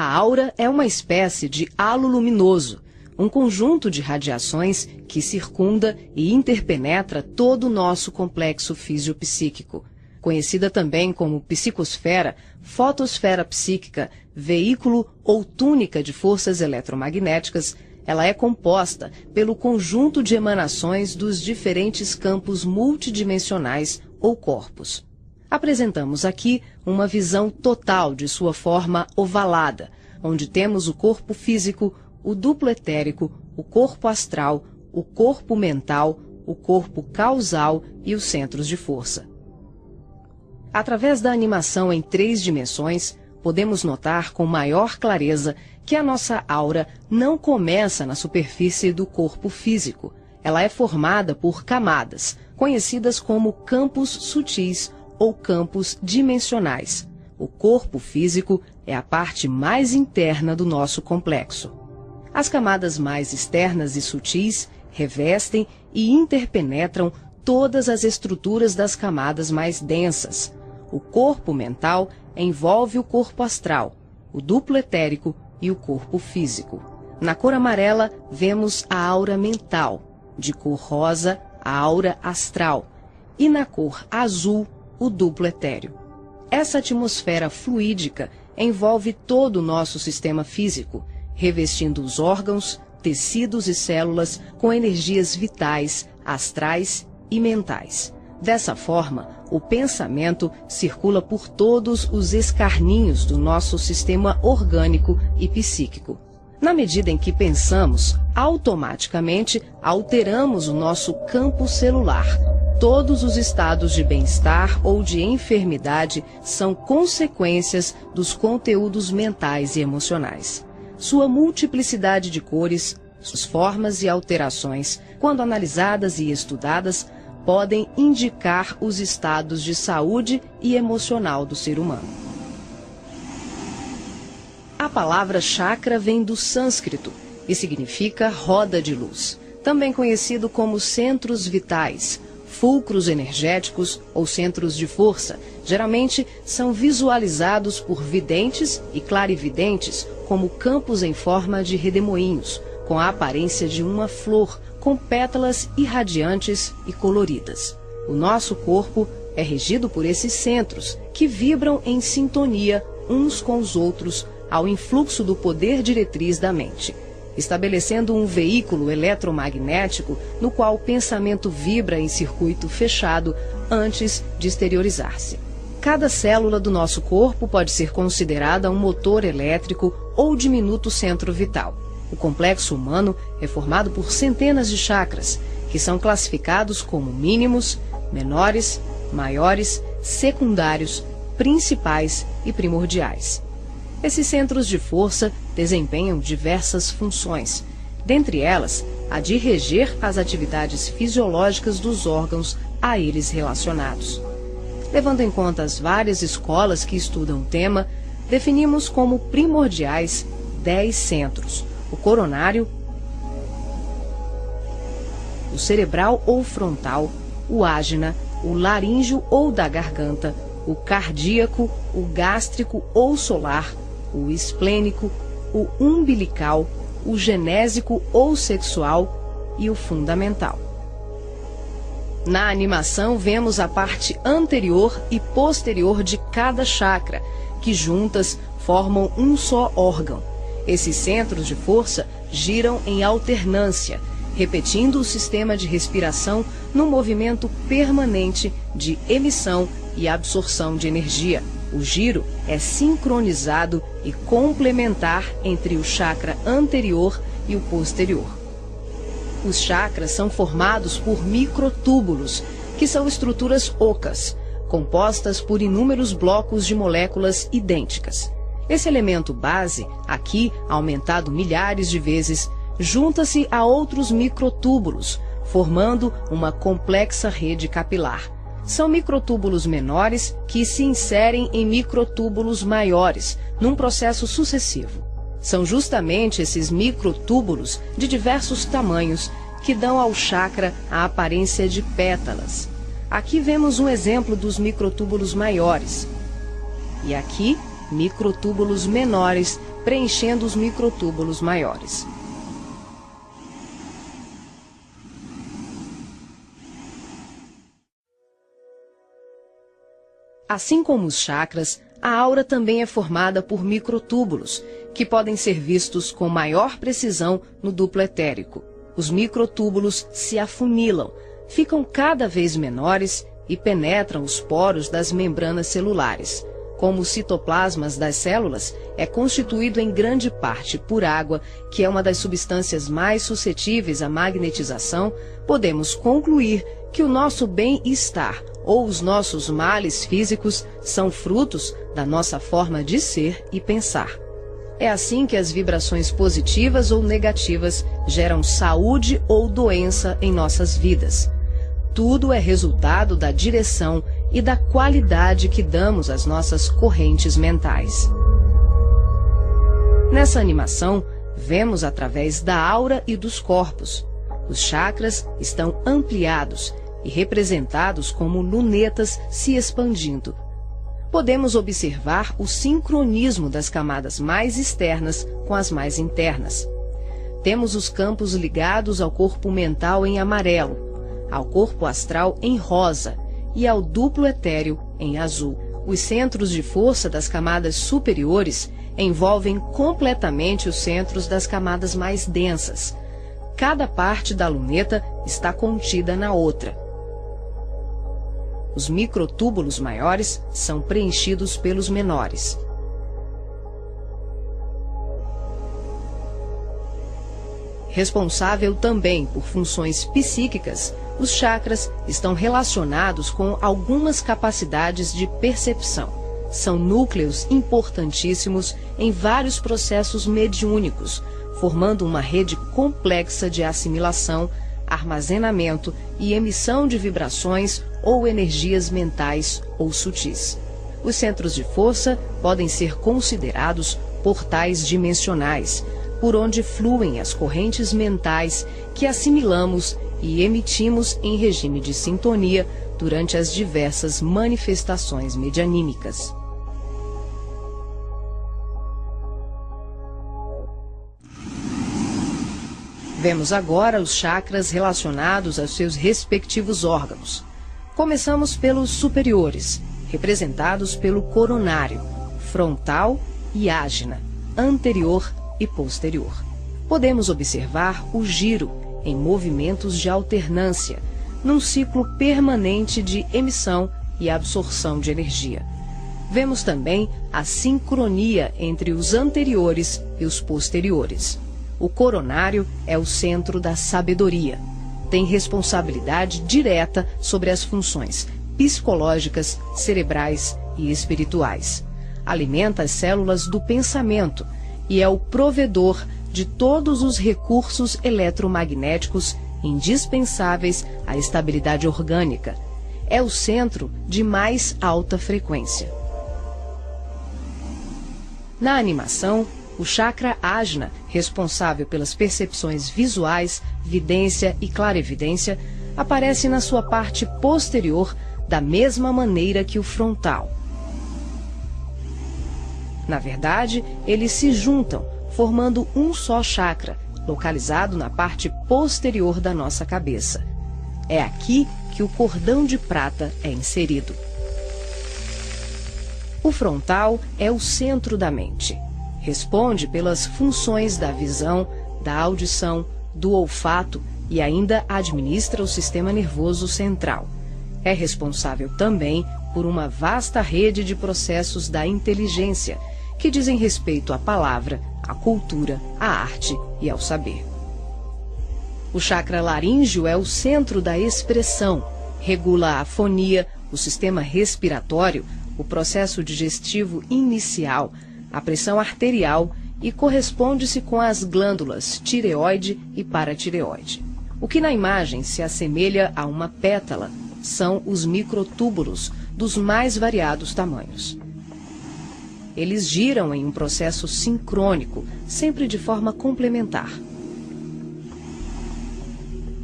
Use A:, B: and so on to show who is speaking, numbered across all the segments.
A: A aura é uma espécie de halo luminoso, um conjunto de radiações que circunda e interpenetra todo o nosso complexo fisiopsíquico. Conhecida também como psicosfera, fotosfera psíquica, veículo ou túnica de forças eletromagnéticas, ela é composta pelo conjunto de emanações dos diferentes campos multidimensionais ou corpos. Apresentamos aqui uma visão total de sua forma ovalada, onde temos o corpo físico, o duplo etérico, o corpo astral, o corpo mental, o corpo causal e os centros de força. Através da animação em 3 dimensões, podemos notar com maior clareza que a nossa aura não começa na superfície do corpo físico. Ela é formada por camadas, conhecidas como campos sutis ou campos dimensionais. O corpo físico é a parte mais interna do nosso complexo. As camadas mais externas e sutis revestem e interpenetram todas as estruturas das camadas mais densas. O corpo mental envolve o corpo astral, o duplo etérico e o corpo físico. Na cor amarela, vemos a aura mental, de cor rosa, a aura astral, e na cor azul, o duplo etéreo. Essa atmosfera fluídica envolve todo o nosso sistema físico, revestindo os órgãos, tecidos e células com energias vitais, astrais e mentais. Dessa forma, o pensamento circula por todos os escarninhos do nosso sistema orgânico e psíquico. Na medida em que pensamos, automaticamente alteramos o nosso campo celular. Todos os estados de bem-estar ou de enfermidade são consequências dos conteúdos mentais e emocionais. Sua multiplicidade de cores, suas formas e alterações, quando analisadas e estudadas, podem indicar os estados de saúde e emocional do ser humano. A palavra chakra vem do sânscrito e significa roda de luz, também conhecido como centros vitais, fulcros energéticos ou centros de força. Geralmente são visualizados por videntes e clarividentes como campos em forma de redemoinhos, com a aparência de uma flor, com pétalas irradiantes e coloridas. O nosso corpo é regido por esses centros, que vibram em sintonia uns com os outros ao influxo do poder diretriz da mente, estabelecendo um veículo eletromagnético no qual o pensamento vibra em circuito fechado antes de exteriorizar-se. Cada célula do nosso corpo pode ser considerada um motor elétrico ou diminuto centro vital. O complexo humano é formado por centenas de chakras, que são classificados como mínimos, menores, maiores, secundários, principais e primordiais. Esses centros de força desempenham diversas funções, dentre elas a de reger as atividades fisiológicas dos órgãos a eles relacionados. Levando em conta as várias escolas que estudam o tema, definimos como primordiais 10 centros: o coronário, o cerebral ou frontal, o ágina, o laríngeo ou da garganta, o cardíaco, o gástrico ou solar, o esplênico, o umbilical, o genésico ou sexual e o fundamental. Na animação vemos a parte anterior e posterior de cada chakra, que juntas formam um só órgão. Esses centros de força giram em alternância, repetindo o sistema de respiração num movimento permanente de emissão e absorção de energia. O giro é sincronizado e complementar entre o chakra anterior e o posterior. Os chakras são formados por microtúbulos, que são estruturas ocas, compostas por inúmeros blocos de moléculas idênticas. Esse elemento base, aqui aumentado milhares de vezes, junta-se a outros microtúbulos, formando uma complexa rede capilar. São microtúbulos menores que se inserem em microtúbulos maiores, num processo sucessivo. São justamente esses microtúbulos de diversos tamanhos que dão ao chakra a aparência de pétalas. Aqui vemos um exemplo dos microtúbulos maiores. E aqui, microtúbulos menores preenchendo os microtúbulos maiores. Assim como os chakras, a aura também é formada por microtúbulos, que podem ser vistos com maior precisão no duplo etérico. Os microtúbulos se afunilam, ficam cada vez menores e penetram os poros das membranas celulares. Como os citoplasmas das células é constituído em grande parte por água, que é uma das substâncias mais suscetíveis à magnetização, podemos concluir que o nosso bem-estar ou os nossos males físicos são frutos da nossa forma de ser e pensar. É assim que as vibrações positivas ou negativas geram saúde ou doença em nossas vidas. Tudo é resultado da direção e da qualidade que damos às nossas correntes mentais. Nessa animação, vemos através da aura e dos corpos. Os chakras estão ampliados e representados como lunetas se expandindo. Podemos observar o sincronismo das camadas mais externas com as mais internas. Temos os campos ligados ao corpo mental em amarelo, ao corpo astral em rosa e ao duplo etéreo em azul. Os centros de força das camadas superiores envolvem completamente os centros das camadas mais densas. Cada parte da luneta está contida na outra. Os microtúbulos maiores são preenchidos pelos menores. Responsável também por funções psíquicas, os chakras estão relacionados com algumas capacidades de percepção. São núcleos importantíssimos em vários processos mediúnicos, formando uma rede complexa de assimilação, armazenamento e emissão de vibrações ou energias mentais ou sutis. Os centros de força podem ser considerados portais dimensionais, por onde fluem as correntes mentais que assimilamos e emitimos em regime de sintonia durante as diversas manifestações medianímicas. Vemos agora os chakras relacionados aos seus respectivos órgãos. Começamos pelos superiores, representados pelo coronário, frontal e ágina, anterior e posterior. Podemos observar o giro em movimentos de alternância, num ciclo permanente de emissão e absorção de energia. Vemos também a sincronia entre os anteriores e os posteriores. O coronário é o centro da sabedoria. Tem responsabilidade direta sobre as funções psicológicas, cerebrais e espirituais. Alimenta as células do pensamento e é o provedor de todos os recursos eletromagnéticos indispensáveis à estabilidade orgânica. É o centro de mais alta frequência. Na animação, o chakra ágina, responsável pelas percepções visuais, vidência e clarevidência, aparece na sua parte posterior da mesma maneira que o frontal. Na verdade, eles se juntam, formando um só chakra, localizado na parte posterior da nossa cabeça. É aqui que o cordão de prata é inserido. O frontal é o centro da mente. Responde pelas funções da visão, da audição, do olfato e ainda administra o sistema nervoso central. É responsável também por uma vasta rede de processos da inteligência, que dizem respeito à palavra, à cultura, à arte e ao saber. O chakra laríngeo é o centro da expressão, regula a afonia, o sistema respiratório, o processo digestivo inicial, a pressão arterial e corresponde-se com as glândulas tireoide e paratireoide. O que na imagem se assemelha a uma pétala são os microtúbulos dos mais variados tamanhos. Eles giram em um processo sincrônico, sempre de forma complementar.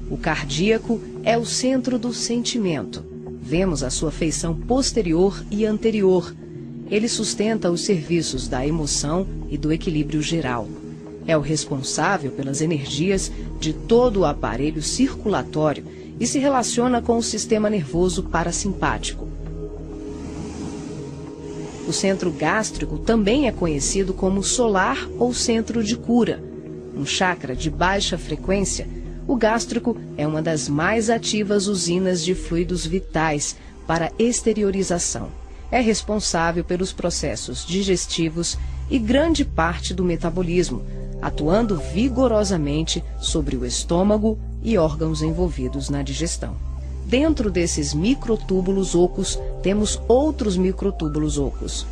A: O cardíaco é o centro do sentimento. Vemos a sua feição posterior e anterior. ele sustenta os serviços da emoção e do equilíbrio geral. É o responsável pelas energias de todo o aparelho circulatório e se relaciona com o sistema nervoso parasimpático. O centro gástrico também é conhecido como solar ou centro de cura. Um chakra de baixa frequência, o gástrico é uma das mais ativas usinas de fluidos vitais para exteriorização. É responsável pelos processos digestivos e grande parte do metabolismo, atuando vigorosamente sobre o estômago e órgãos envolvidos na digestão. Dentro desses microtúbulos ocos, temos outros microtúbulos ocos.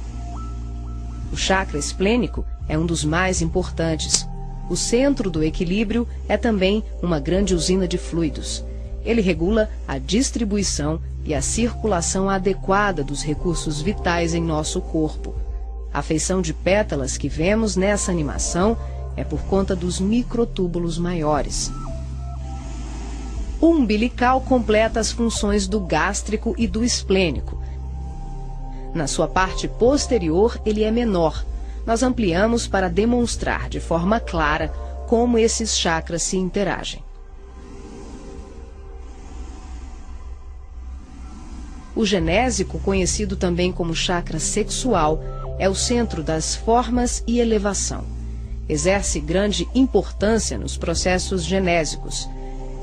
A: O chakra esplênico é um dos mais importantes. O centro do equilíbrio é também uma grande usina de fluidos. Ele regula a distribuição e a circulação adequada dos recursos vitais em nosso corpo. A feição de pétalas que vemos nessa animação é por conta dos microtúbulos maiores. O umbilical completa as funções do gástrico e do esplênico. Na sua parte posterior, ele é menor. Nós ampliamos para demonstrar de forma clara como esses chakras se interagem. O genésico, conhecido também como chakra sexual, é o centro das formas e elevação. Exerce grande importância nos processos genésicos.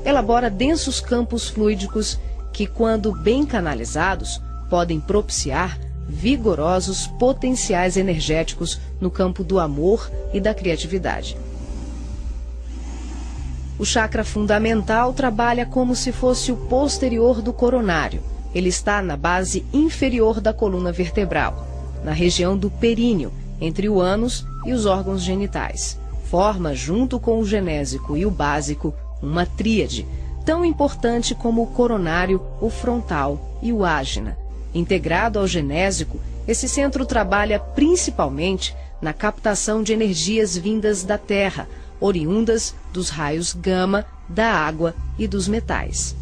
A: Elabora densos campos fluídicos que, quando bem canalizados, podem propiciar vigorosos potenciais energéticos no campo do amor e da criatividade. O chakra fundamental trabalha como se fosse o posterior do coronário. Ele está na base inferior da coluna vertebral, na região do períneo, entre o ânus e os órgãos genitais. Forma, junto com o genésico e o básico, uma tríade, tão importante como o coronário, o frontal e o ágina. Integrado ao genésico, esse centro trabalha principalmente na captação de energias vindas da Terra, oriundas dos raios gama, da água e dos metais.